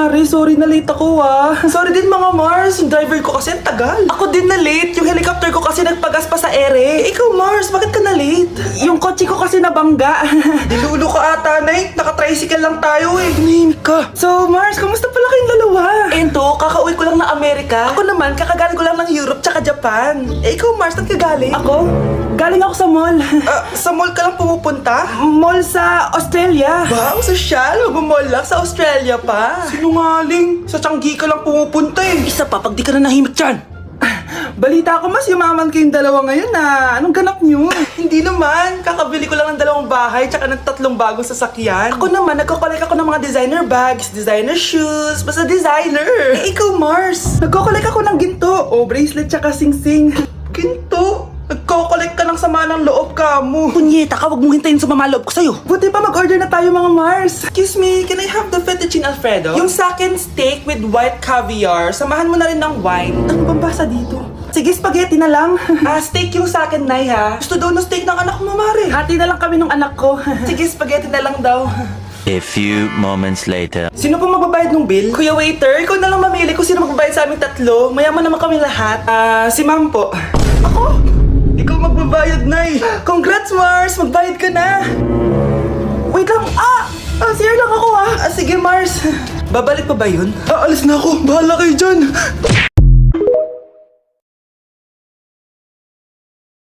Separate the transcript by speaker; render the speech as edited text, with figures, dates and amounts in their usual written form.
Speaker 1: Mare, sorry na late ako Sorry din mga Mars, yung driver ko kasi ang tagal. Ako din na late, yung helicopter ko kasi nagpagas pa sa ere. Ikaw Mars, bakit ka na late? Yung kotse ko kasi nabangga. Dilulo ka ata, Nay. Naka-tricycle lang tayo eh. Tumihimik ka. So Mars, kamusta pala kayong dalawa? Ento, kakauwi ko lang ng Amerika. Ako naman, kakagaling ko lang ng Europe tsaka Japan. Ikaw Mars, saan ka galing? Ako? Galing ako sa mall. Sa mall ka lang pumupunta? Mall sa Australia. Wow, sosyal. Mag-mall lang sa Australia pa. Sinungaling. Sa Changi ka lang pumupunta eh. Isa pa, pag di ka na nahimik dyan. Balita ko mas yumaman kayong dalawa ngayon Anong ganap nyo? Hindi naman. Kakabili ko lang ng 2 bahay tsaka ng 3 bagong sasakyan. Ako naman, nagko-collect ako ng mga designer bags, designer shoes, basta designer. Ikaw Mars, nagko-collect ako ng ginto. Bracelet tsaka sing-sing. Ginto? Nagko-collect ka ng sama ng loob ka mo. Punyeta ka, wag mong hintayin sumama loob ko sa'yo. Buti pa mag-order na tayo mga Mars. Excuse me, can I have the fettuccine Alfredo? Yung sa akin steak with white caviar. Samahan mo na rin ng wine. Ano bang basa dito? Sige, spaghetti na lang. Steak yung sa akin, Nay ha. Gusto daw ng steak ng anak mo, Mare. Hati na lang kami ng anak ko. Sige, spaghetti na lang daw.
Speaker 2: A few moments later.
Speaker 1: Sino po magbabayad ng bill? Kuya waiter, ikaw na lang mamili kung sino magbabayad sa aming 3. Mayaman naman kami lahat. Si Ma'am po. Ako? Ikaw magbabayad, Nay. Congrats, Mars! Magbayad ka na. Wait lang. CR lang ako Sige, Mars. Babalik pa ba yun? Alis na ako. Bahala kayo dyan.